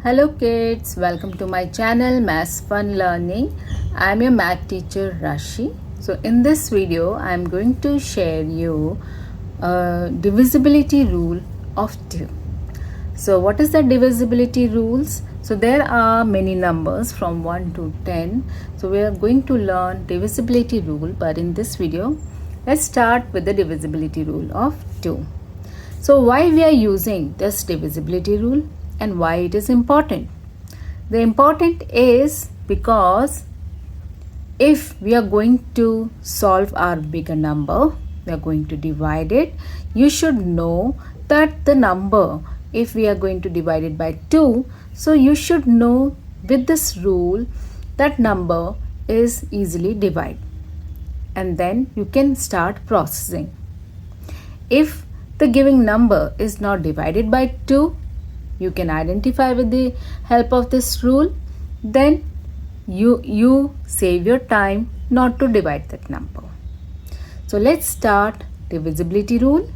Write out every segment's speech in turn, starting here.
Hello kids, welcome to my channel Maths Fun Learning. I am your math teacher Rashi. So in this video I am going to share you a divisibility rule of 2. So what is the divisibility rules? So there are many numbers from 1 to 10. So we are going to learn divisibility rule, but in this video let's start with the divisibility rule of 2. So why we are using this divisibility rule and why it is important? The important is because if we are going to solve our bigger number, we are going to divide it, you should know that the number, if we are going to divide it by 2, so you should know with this rule that number is easily divided, and then you can start processing. If the given number is not divided by 2, you can identify with the help of this rule, then you save your time not to divide that number. So let's start divisibility rule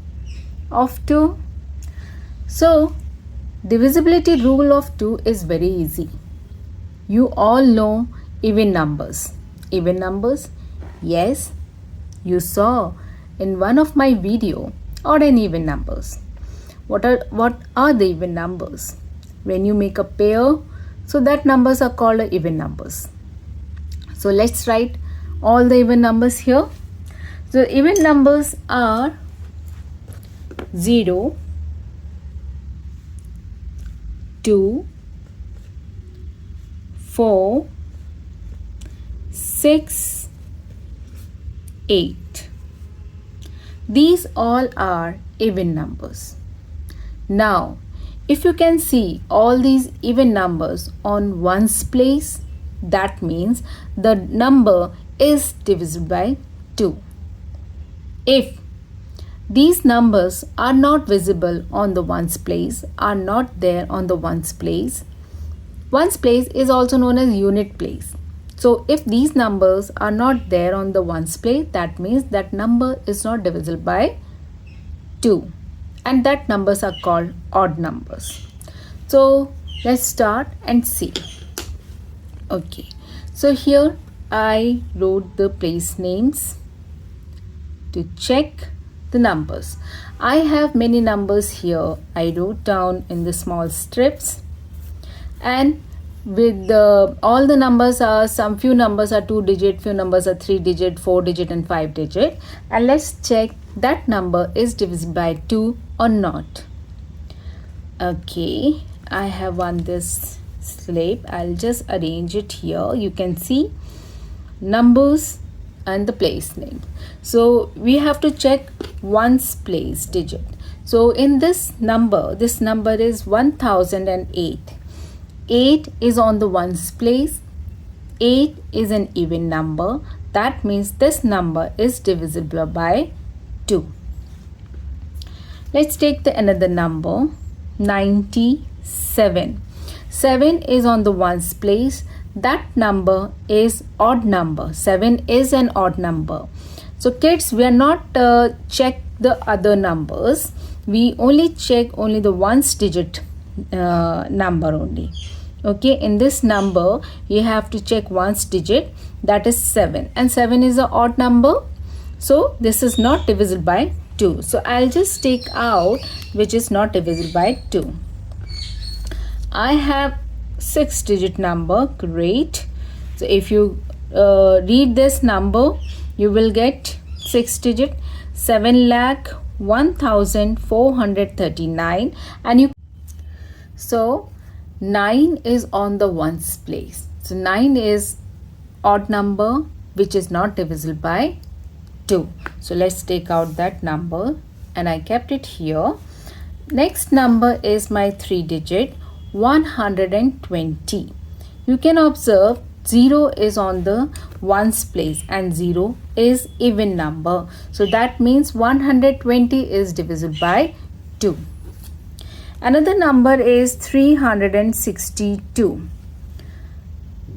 of 2. So divisibility rule of 2 is very easy. You all know even numbers. Even numbers? Yes, you saw in one of my video odd and even numbers. What are the even numbers? When you make a pair, so that numbers are called even numbers. So let's write all the even numbers here. So even numbers are 0, 2, 4, 6, 8. These all are even numbers. Now, if you can see all these even numbers on ones place, that means the number is divisible by 2. If these numbers are not visible on the ones place, are not there on the ones place is also known as unit place. So if these numbers are not there on the ones place, that means that number is not divisible by 2. And that numbers are called odd numbers. So let's start and see. Okay, so here I wrote the place names to check the numbers. I have many numbers here. I wrote down in the small strips, and with all the numbers are, few numbers are 2 digit, few numbers are 3 digit, 4 digit and 5 digit, and let's check that number is divisible by 2 or not. Okay, I have this slip. I'll just arrange it here. You can see numbers and the place name. So we have to check ones place digit. So in this number is 1008. 8 is on the ones place. 8 is an even number. That means this number is divisible by 2. Let's take another number, 97. 7 is on the ones place. That number is odd number. 7 is an odd number. So kids, we are not check the other numbers. We only check only the ones digit number only. Okay, in this number you have to check ones digit, that is 7, and 7 is an odd number, so this is not divisible by 2. So I'll just take out which is not divisible by 2. I have 6 digit number. Great. So if you read this number, you will get 6 digit, 7,01,439, and you, so 9 is on the ones place. So 9 is odd number which is not divisible by 2. So let's take out that number, and I kept it here. Next number is my 3 digit, 120. You can observe 0 is on the ones place and 0 is even number. So that means 120 is divisible by 2. Another number is 362.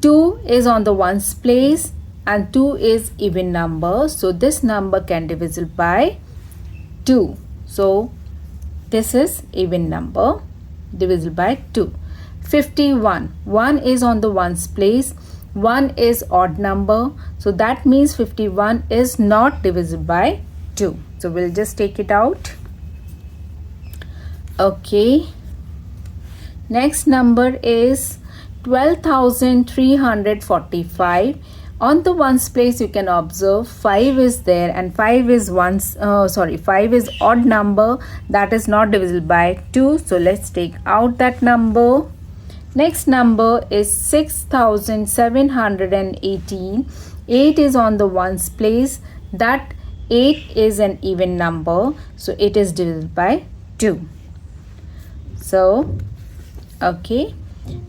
2 is on the ones place and 2 is even number. So this number can divisible by 2. So this is even number divisible by 2. 51. 1 is on the ones place. 1 is odd number. So that means 51 is not divisible by 2. So we'll just take it out. Okay. Next number is 12,345. On the ones place you can observe 5 is there and 5 is 5 is odd number, that is not divisible by 2. So let's take out that number. Next number is 6,718. 8 is on the ones place. That 8 is an even number, so it is divisible by 2. So okay.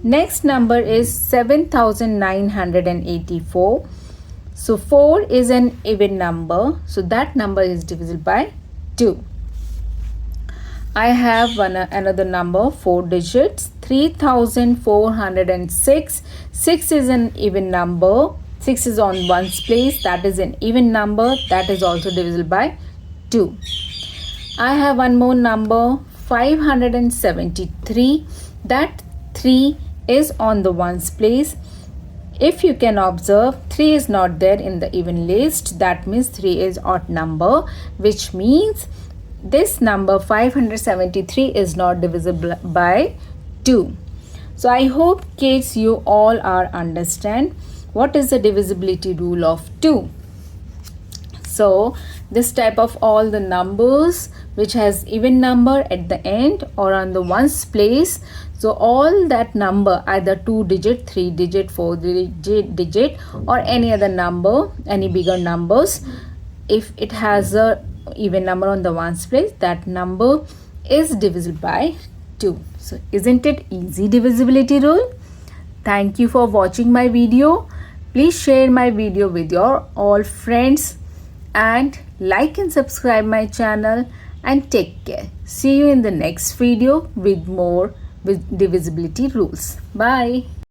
Next number is 7,984. So 4 is an even number, so that number is divisible by 2. I have another number, 4 digits, 3,406. 6 is an even number. 6 is on ones place, that is an even number, that is also divisible by 2. I have one more number, 573. That 3 is on the ones place. If you can observe, 3 is not there in the even list. That means 3 is odd number, which means this number 573 is not divisible by 2. So I hope kids you all are understand what is the divisibility rule of 2. So this type of all the numbers which has even number at the end or on the ones place, so all that number, either 2 digit, 3 digit, 4 digit or any other number, any bigger numbers, if it has a even number on the ones place, that number is divisible by 2. So isn't it easy divisibility rule? Thank you for watching my video. Please share my video with your all friends and like and subscribe my channel, and take care. See you in the next video with more divisibility rules. Bye.